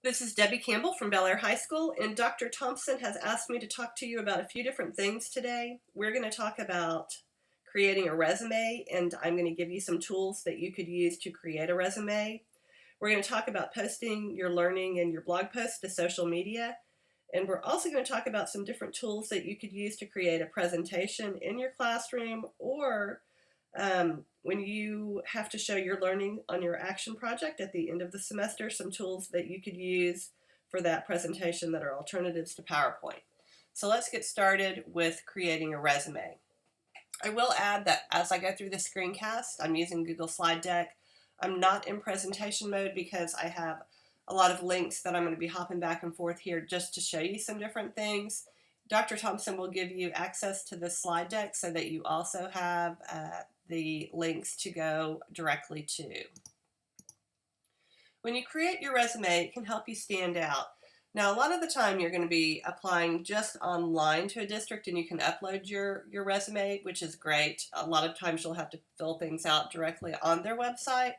This is Debbie Campbell from Bel Air High School, and Dr. Thompson has asked me to talk to you about a few different things today. We're going to talk about creating a resume, and I'm going to give you some tools that you could use to create a resume. We're going to talk about posting your learning and your blog posts to social media, and we're also going to talk about some different tools that you could use to create a presentation in your classroom or when you have to show your learning on your action project at the end of the semester, some tools that you could use for that presentation that are alternatives to PowerPoint. So let's get started with creating a resume. I will add that as I go through the screencast, I'm using Google Slide Deck. I'm not in presentation mode because I have a lot of links that I'm going to be hopping back and forth here just to show you some different things. Dr. Thompson will give you access to the slide deck so that you also have the links to go directly to. When you create your resume, it can help you stand out. Now, a lot of the time you're going to be applying just online to a district and you can upload your resume, which is great. A lot of times you'll have to fill things out directly on their website,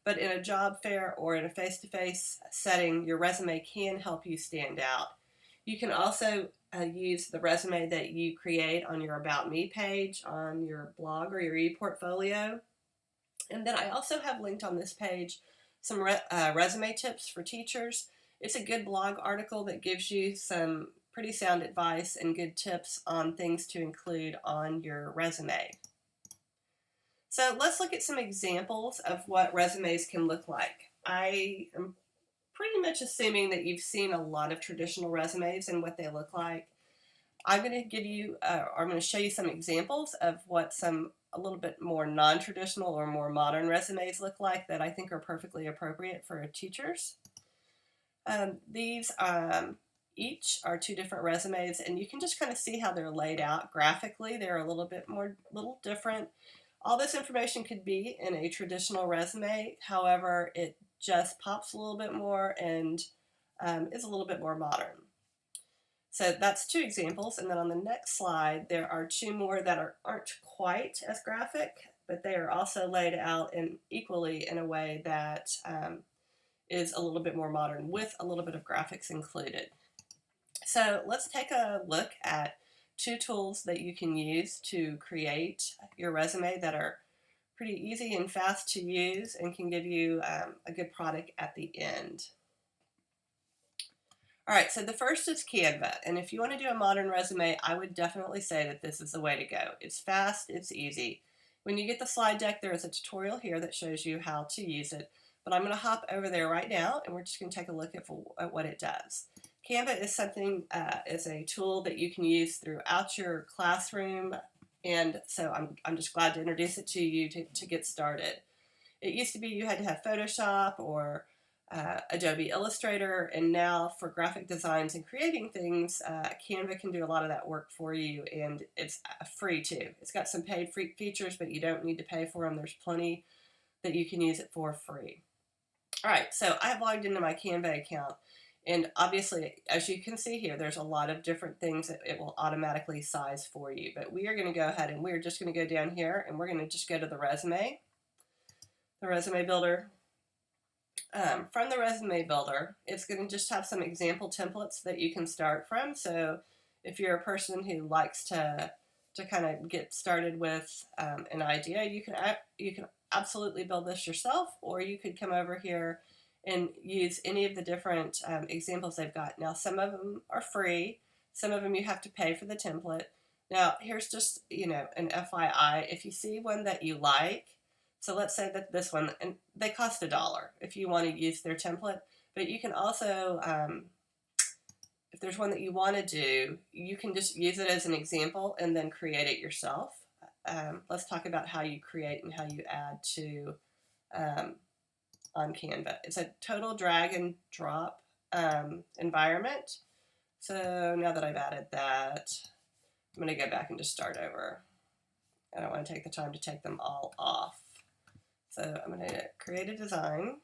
but in a job fair or in a face-to-face setting, your resume can help you stand out. You can also use the resume that you create on your About Me page on your blog or your ePortfolio. And then I also have linked on this page some resume tips for teachers. It's a good blog article that gives you some pretty sound advice and good tips on things to include on your resume. So let's look at some examples of what resumes can look like. I am pretty much assuming that you've seen a lot of traditional resumes and what they look like. I'm going to show you some examples of what some a little bit more non-traditional or more modern resumes look like that I think are perfectly appropriate for teachers. These each are two different resumes, and you can just kind of see how they're laid out graphically. They're a little different. All this information could be in a traditional resume. However, it just pops a little bit more and is a little bit more modern. So that's two examples, and then on the next slide there are two more that aren't quite as graphic, but they are also laid out equally in a way that is a little bit more modern with a little bit of graphics included. So let's take a look at two tools that you can use to create your resume that are pretty easy and fast to use and can give you a good product at the end. All right, so the first is Canva, and if you want to do a modern resume, I would definitely say that this is the way to go. It's fast, it's easy. When you get the slide deck, there is a tutorial here that shows you how to use it, but I'm going to hop over there right now, and we're just going to take a look at what it does. Canva is a tool that you can use throughout your classroom, and so I'm just glad to introduce it to you to get started. It used to be you had to have Photoshop or Adobe Illustrator, and now for graphic designs and creating things, Canva can do a lot of that work for you, and it's free too. It's got some paid free features, but you don't need to pay for them. There's plenty that you can use it for free. All right, so I have logged into my Canva account, and obviously, as you can see here, there's a lot of different things that it will automatically size for you, but we are going to go ahead and we're just going to go down here, and we're going to just go to the resume builder. From the resume builder, it's going to just have some example templates that you can start from. So if you're a person who likes to kind of get started with an idea, you can absolutely build this yourself, or you could come over here and use any of the different examples they've got. Now, some of them are free, some of them you have to pay for the template. Now, here's just an FYI. If you see one that you like, so let's say that this one, and they cost $1 if you want to use their template, but you can also, if there's one that you want to do, you can just use it as an example and then create it yourself. Let's talk about how you create and how you add to on Canva. It's a total drag and drop environment. So now that I've added that, I'm going to go back and just start over. I don't want to take the time to take them all off. So I'm going to create a design,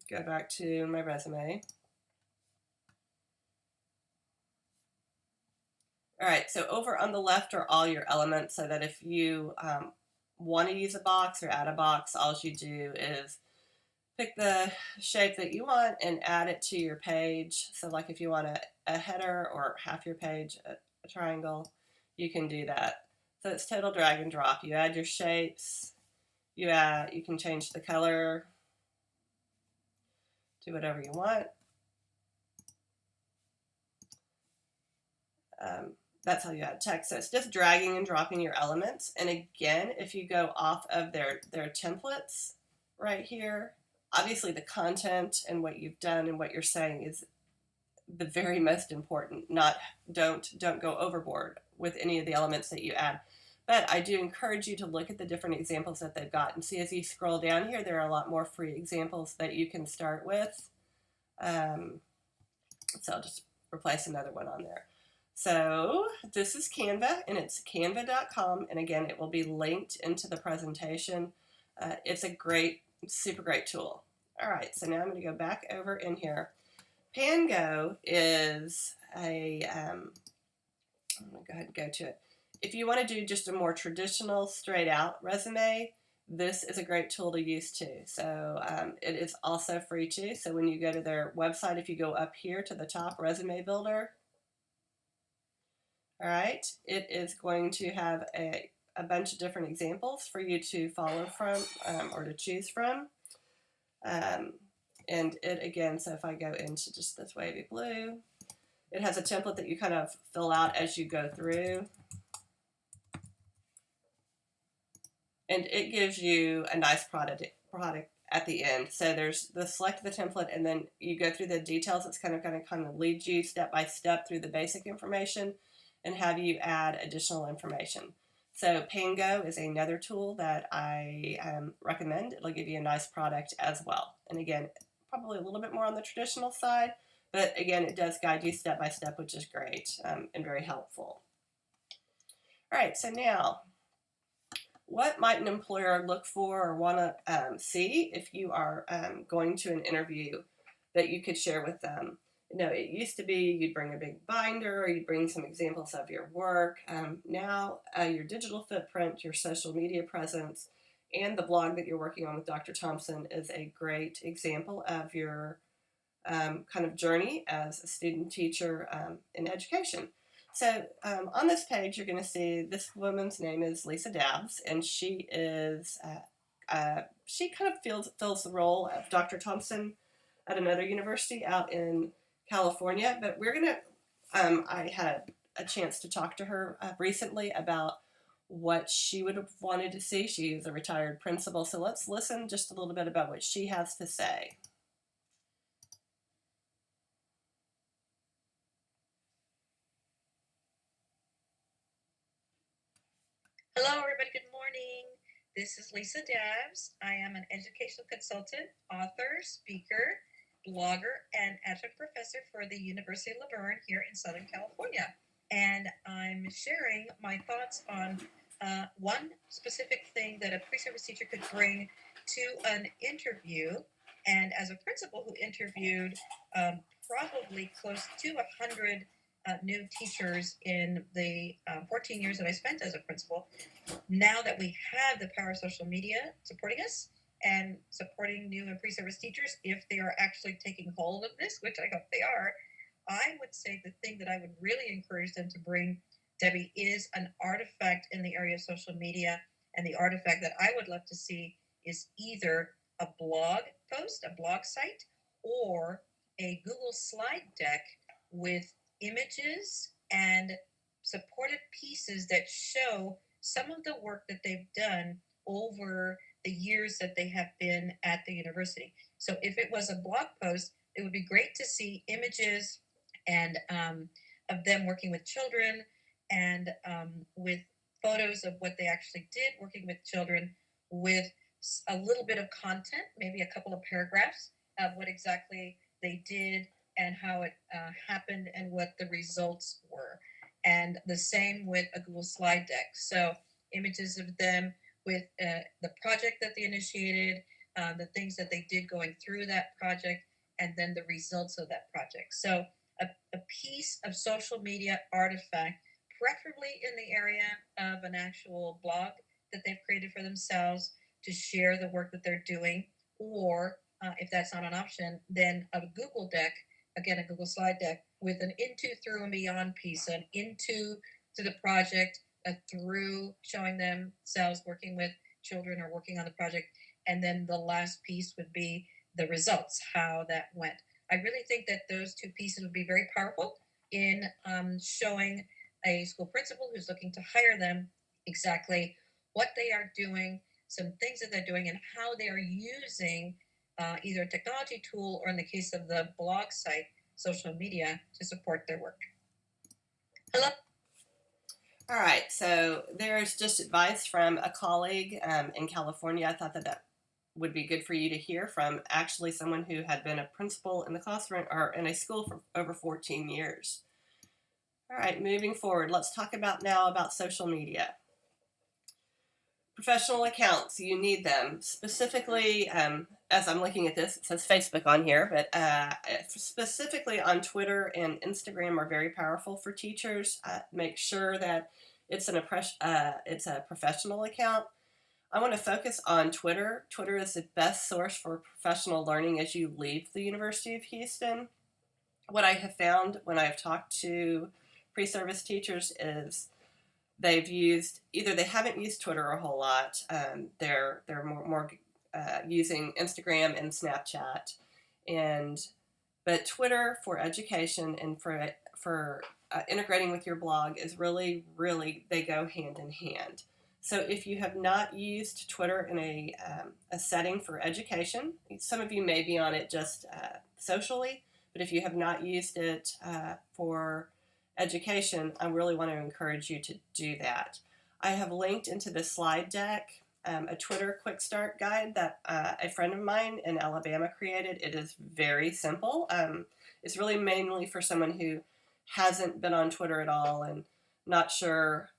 go back to my resume. All right, so over on the left are all your elements, so that if you want to use a box or add a box, all you do is Pick the shape that you want and add it to your page. So like if you want a header or half your page, a triangle, you can do that. So it's total drag and drop. You add your shapes, you can change the color to whatever you want. That's how you add text. So it's just dragging and dropping your elements. And again, if you go off of their templates right here, obviously the content and what you've done and what you're saying is the very most important. Not don't go overboard with any of the elements that you add. But I do encourage you to look at the different examples that they've got and see as you scroll down here, there are a lot more free examples that you can start with. So I'll just replace another one on there. So this is Canva, and it's canva.com, and again, it will be linked into the presentation. It's a great, super great tool. All right, so now I'm going to go back over in here. Pango is a, I'm going to go ahead and go to it. If you want to do just a more traditional, straight out resume, this is a great tool to use too. So it is also free too. So when you go to their website, if you go up here to the top, Resume Builder, all right, it is going to have a bunch of different examples for you to follow from or to choose from. And it again, so if I go into just this wavy blue, it has a template that you kind of fill out as you go through. And it gives you a nice product at the end. So there's the select the template, and then you go through the details. It's kind of lead you step by step through the basic information and have you add additional information. So Pango is another tool that I recommend. It'll give you a nice product as well. And again, probably a little bit more on the traditional side, but again, it does guide you step by step, which is great and very helpful. All right, so now, what might an employer look for or want to see if you are going to an interview that you could share with them? You know, it used to be you'd bring a big binder or you'd bring some examples of your work. Now, your digital footprint, your social media presence, and the blog that you're working on with Dr. Thompson is a great example of your kind of journey as a student teacher in education. So on this page, you're going to see this woman's name is Lisa Dabbs, and she is she kind of fills the role of Dr. Thompson at another university out in California. But we're going to I had a chance to talk to her recently about what she would have wanted to see. She is a retired principal, so let's listen just a little bit about what she has to say. Hello, everybody. Good morning. This is Lisa Dabbs. I am an educational consultant, author, speaker, blogger, and adjunct professor for the University of La Verne here in Southern California. And I'm sharing my thoughts on one specific thing that a pre-service teacher could bring to an interview. And as a principal who interviewed probably close to 100 new teachers in the 14 years that I spent as a principal, now that we have the power of social media supporting us and supporting new and pre-service teachers, if they are actually taking hold of this, which I hope they are, I would say the thing that I would really encourage them to bring, Debbie, is an artifact in the area of social media. And the artifact that I would love to see is either a blog post, a blog site, or a Google slide deck with images and supported pieces that show some of the work that they've done over the years that they have been at the university. So if it was a blog post, it would be great to see images and of them working with children and with photos of what they actually did working with children, with a little bit of content, maybe a couple of paragraphs of what exactly they did and how it happened and what the results were. And the same with a Google slide deck. So images of them with the project that they initiated, the things that they did going through that project, and then the results of that project. So a piece of social media artifact, preferably in the area of an actual blog that they've created for themselves to share the work that they're doing, or if that's not an option, then a Google deck, again, a Google slide deck with an into, through, and beyond piece, an into to the project, a through showing themselves working with children or working on the project, and then the last piece would be the results, how that went. I really think that those two pieces would be very powerful in showing a school principal who's looking to hire them exactly what they are doing, some things that they're doing, and how they are using either a technology tool or, in the case of the blog site, social media to support their work. Hello. All right, so there's just advice from a colleague in California. I thought that that would be good for you to hear from actually someone who had been a principal in the classroom or in a school for over 14 years. All right, moving forward, let's talk about social media. Professional accounts, you need them. Specifically, as I'm looking at this, it says Facebook on here, but specifically on Twitter and Instagram are very powerful for teachers. Make sure that it's a professional account. I want to focus on Twitter. Twitter is the best source for professional learning as you leave the University of Houston. What I have found when I've talked to pre-service teachers is they haven't used Twitter a whole lot. They're more using Instagram and Snapchat, but Twitter for education and for integrating with your blog is really they go hand in hand. So if you have not used Twitter in a setting for education, some of you may be on it just socially, but if you have not used it for education, I really want to encourage you to do that. I have linked into the slide deck a Twitter quick start guide that a friend of mine in Alabama created. It is very simple. It's really mainly for someone who hasn't been on Twitter at all and not sure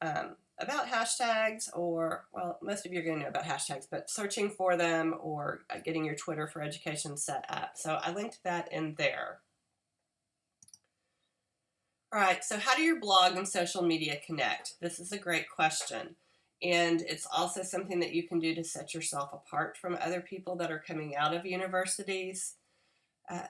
about hashtags, or, well, most of you are going to know about hashtags, but searching for them or getting your Twitter for education set up. So I linked that in there. All right, so how do your blog and social media connect? This is a great question. And it's also something that you can do to set yourself apart from other people that are coming out of universities.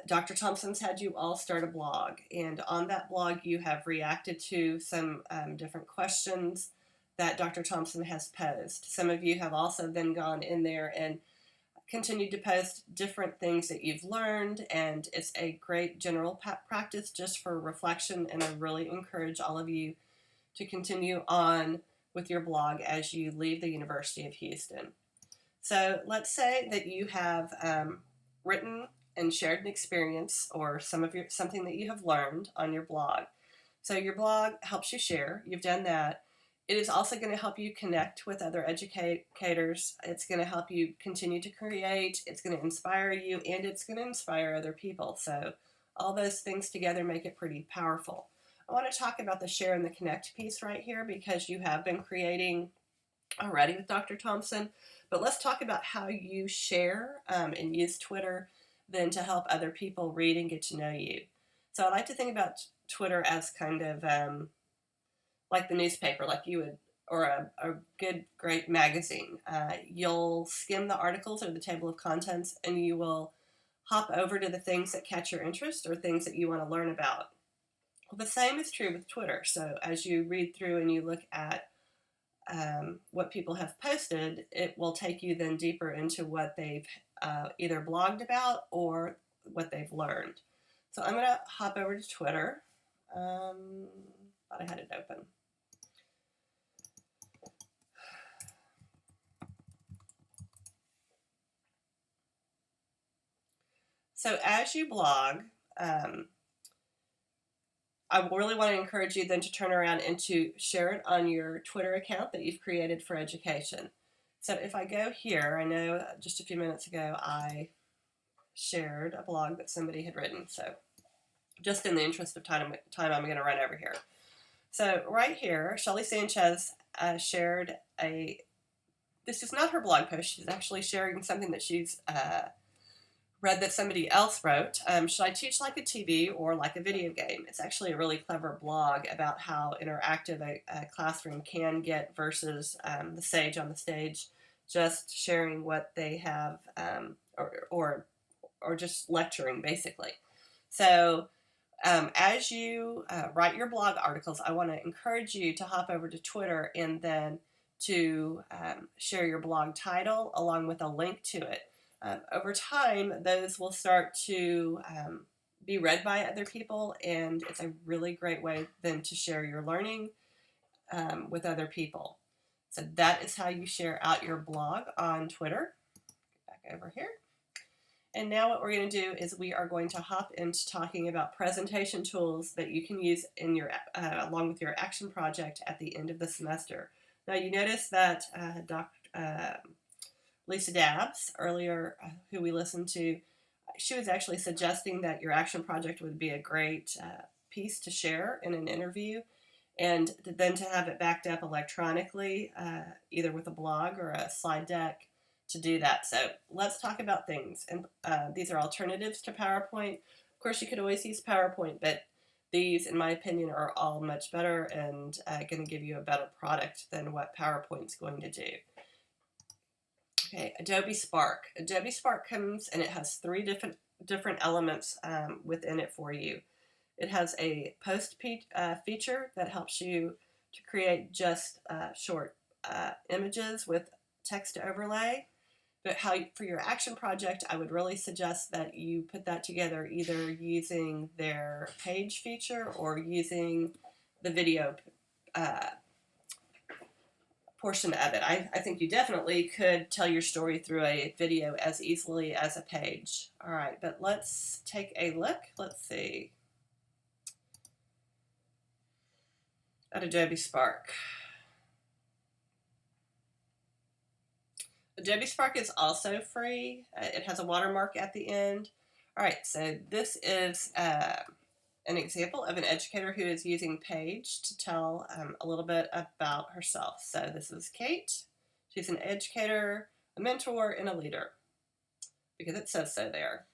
Dr. Thompson's had you all start a blog, and on that blog you have reacted to some different questions that Dr. Thompson has posed. Some of you have also then gone in there and continued to post different things that you've learned, and it's a great general practice just for reflection, and I really encourage all of you to continue on with your blog as you leave the University of Houston. So let's say that you have written and shared an experience or something that you have learned on your blog. So your blog helps you share. You've done that. It is also going to help you connect with other educators. It's going to help you continue to create. It's going to inspire you, and it's going to inspire other people. So all those things together make it pretty powerful. I want to talk about the share and the connect piece right here because you have been creating already with Dr. Thompson. But let's talk about how you share and use Twitter then to help other people read and get to know you. So I like to think about Twitter as kind of like the newspaper, like you would, or a good, great magazine. You'll skim the articles or the table of contents, and you will hop over to the things that catch your interest or things that you want to learn about. Well, the same is true with Twitter. So as you read through and you look at what people have posted, it will take you then deeper into what they've either blogged about or what they've learned. So I'm going to hop over to Twitter. Thought I had it open. So as you blog, I really want to encourage you then to turn around and to share it on your Twitter account that you've created for education. So if I go here, I know just a few minutes ago I shared a blog that somebody had written. So just in the interest of time I'm going to run over here. So right here, Shelly Sanchez shared this is not her blog post. She's actually sharing something that she's read that somebody else wrote. Should I teach like a TV or like a video game? It's actually a really clever blog about how interactive a classroom can get versus the sage on the stage, just sharing what they have or or just lecturing basically. So as you write your blog articles, I want to encourage you to hop over to Twitter and then to share your blog title along with a link to it. Over time, those will start to be read by other people, and it's a really great way then to share your learning with other people. So that is how you share out your blog on Twitter. Back over here. And now what we're going to do is we are going to hop into talking about presentation tools that you can use in your along with your action project at the end of the semester. Now you notice that Dr. Lisa Dabbs earlier, who we listened to, she was actually suggesting that your action project would be a great piece to share in an interview, and then to have it backed up electronically, either with a blog or a slide deck to do that. So let's talk about things. And these are alternatives to PowerPoint. Of course, you could always use PowerPoint, but these, in my opinion, are all much better and going to give you a better product than what PowerPoint's going to do. Okay, Adobe Spark. Adobe Spark comes and it has three different elements within it for you. It has a post feature that helps you to create just short images with text overlay. But for your action project, I would really suggest that you put that together either using their page feature or using the video portion of it. I think you definitely could tell your story through a video as easily as a page. All right, but let's take a look. Let's see. At Adobe Spark. Adobe Spark is also free. It has a watermark at the end. All right, so this is an example of an educator who is using Page to tell a little bit about herself. So this is Kate. She's an educator, a mentor, and a leader, because it says so there.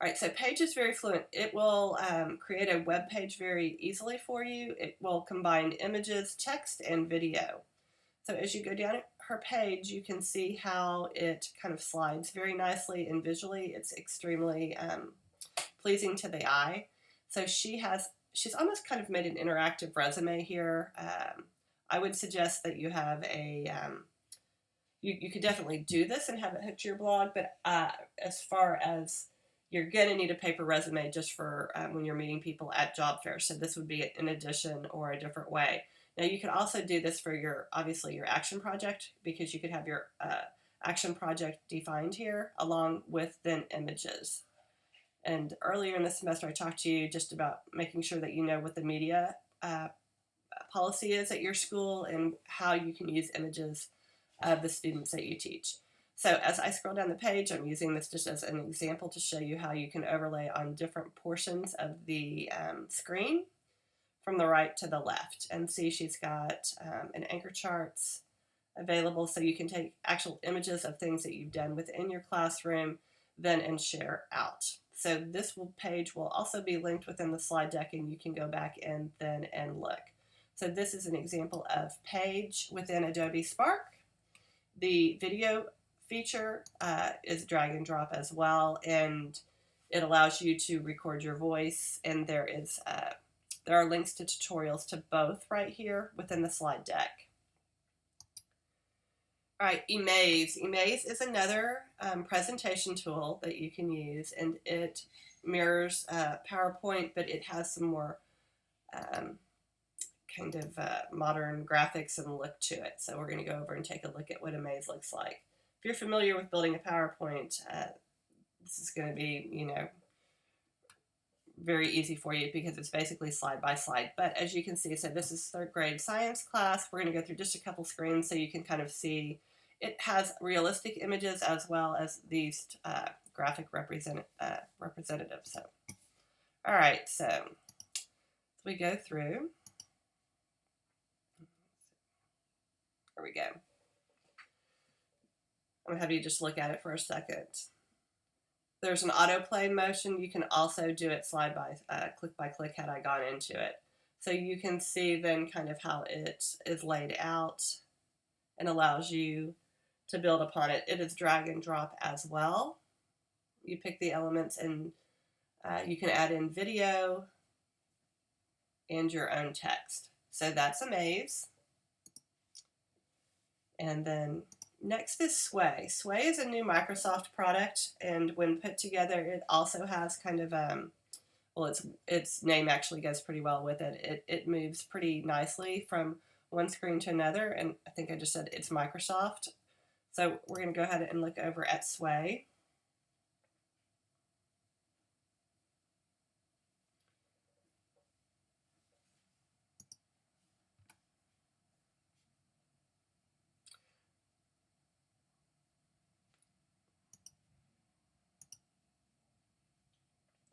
All right, so Page is very fluent. It will create a web page very easily for you. It will combine images, text, and video. So as you go down her page, you can see how it kind of slides very nicely, and visually it's extremely pleasing to the eye. So she's almost kind of made an interactive resume here. I would suggest that you have you could definitely do this and have it hooked to your blog, but as far as you're going to need a paper resume just for when you're meeting people at job fairs. So this would be an addition or a different way. Now you could also do this for obviously your action project, because you could have your action project defined here along with then images. And earlier in the semester I talked to you just about making sure that you know what the media policy is at your school and how you can use images of the students that you teach. So as I scroll down the page, I'm using this just as an example to show you how you can overlay on different portions of the screen from the right to the left. And see, she's got an anchor charts available, so you can take actual images of things that you've done within your classroom then and share out. So this page will also be linked within the slide deck, and you can go back and then and look. So this is an example of Page within Adobe Spark. The video feature is drag and drop as well, and it allows you to record your voice, and there are links to tutorials to both right here within the slide deck. All right, eMaze. eMaze is another presentation tool that you can use, and it mirrors PowerPoint, but it has some more kind of modern graphics and look to it. So we're going to go over and take a look at what eMaze looks like. If you're familiar with building a PowerPoint, this is going to be, very easy for you, because it's basically slide by slide. But as you can see, so this is third grade science class. We're going to go through just a couple screens so you can kind of see. It has realistic images as well as these graphic representatives. So, all right, so as we go through, here we go. I'm going to have you just look at it for a second. There's an autoplay motion. You can also do it click by click had I gone into it. So you can see then kind of how it is laid out and allows you to build upon it. It is drag and drop as well. you pick the elements, and you can add in video and your own text. So that's Amaze. And then next is Sway. Sway is a new Microsoft product, and when put together, it also has kind of well, its name actually goes pretty well with it. It moves pretty nicely from one screen to another, and I think I just said it's Microsoft. So we're going to go ahead and look over at Sway.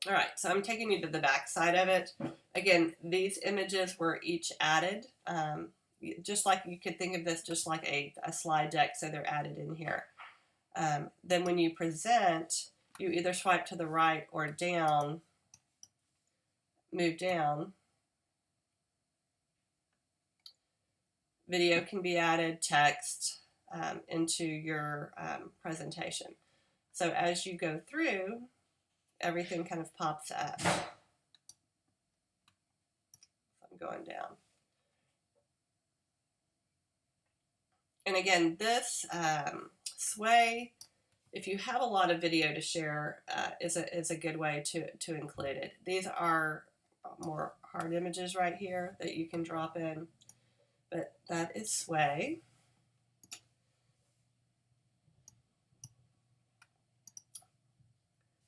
All right, so I'm taking you to the back side of it. Again, these images were each added, just like you could think of this just like a slide deck, so they're added in here. Then when you present, you either swipe to the right or down, move down. Video can be added, text, into your presentation. So as you go through, everything kind of pops up. So I'm going down. And again, this Sway, if you have a lot of video to share, is a good way to include it. These are more hard images right here that you can drop in, but that is Sway.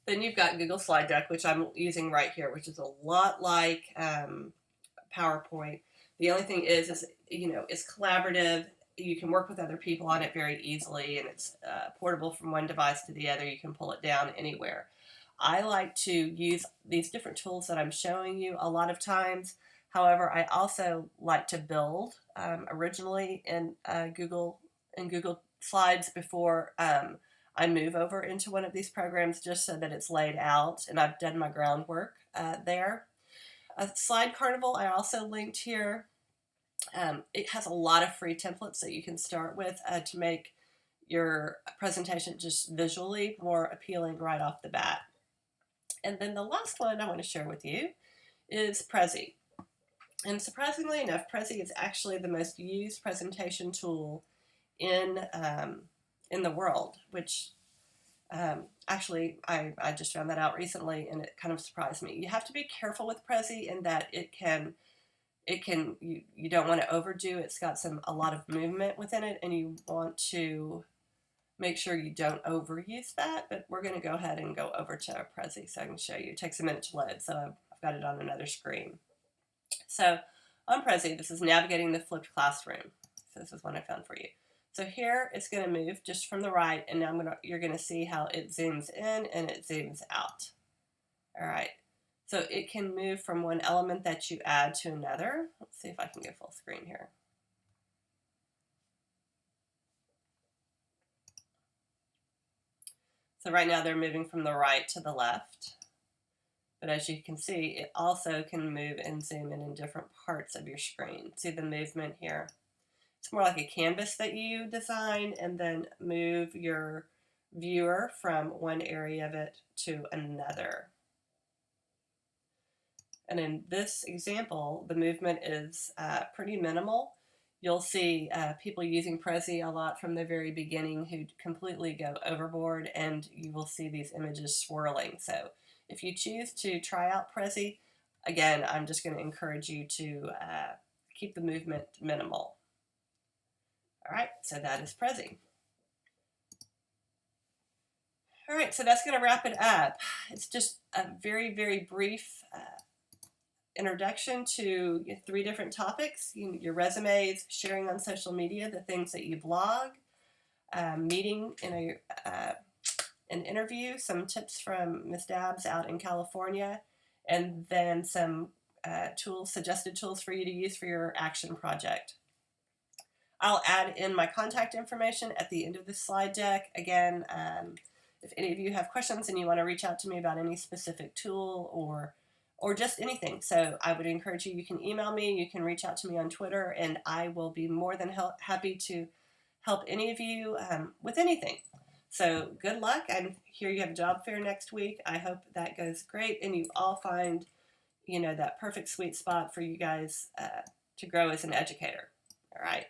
Then you've got Google Slide Deck, which I'm using right here, which is a lot like PowerPoint. The only thing is it's collaborative. You can work with other people on it very easily, and it's portable from one device to the other. You can pull it down anywhere. I like to use these different tools that I'm showing you a lot of times. However, I also like to build originally in Google Slides before I move over into one of these programs, just so that it's laid out and I've done my groundwork there. Slide Carnival I also linked here. It has a lot of free templates that you can start with to make your presentation just visually more appealing right off the bat. And then the last one I want to share with you is Prezi. And surprisingly enough, Prezi is actually the most used presentation tool in the world, which actually I just found that out recently, and it kind of surprised me. You have to be careful with Prezi in that you don't want to overdo. It's got a lot of movement within it, and you want to make sure you don't overuse that. But we're going to go ahead and go over to Prezi so I can show you. It takes a minute to load, so I've got it on another screen. So on Prezi, this is navigating the flipped classroom. So this is one I found for you. So here it's going to move just from the right, and now you're going to see how it zooms in and it zooms out. All right. So it can move from one element that you add to another. Let's see if I can go full screen here. So right now they're moving from the right to the left. But as you can see, it also can move and zoom in different parts of your screen. See the movement here? It's more like a canvas that you design and then move your viewer from one area of it to another. And in this example, the movement is pretty minimal. You'll see people using Prezi a lot from the very beginning who completely go overboard, and you will see these images swirling. So if you choose to try out Prezi, again, I'm just going to encourage you to keep the movement minimal. All right, so that is Prezi. All right, so that's going to wrap it up. It's just a very, very brief introduction to 3 different topics: your resumes, sharing on social media, the things that you blog, meeting in an interview, some tips from Ms. Dabbs out in California, and then some suggested tools for you to use for your action project. I'll add in my contact information at the end of the slide deck. Again, if any of you have questions and you want to reach out to me about any specific tool or just anything. So I would encourage you can email me, you can reach out to me on Twitter, and I will be more than happy to help any of you with anything. So good luck. I'm here. You have a job fair next week. I hope that goes great and you all find, that perfect sweet spot for you guys to grow as an educator. All right.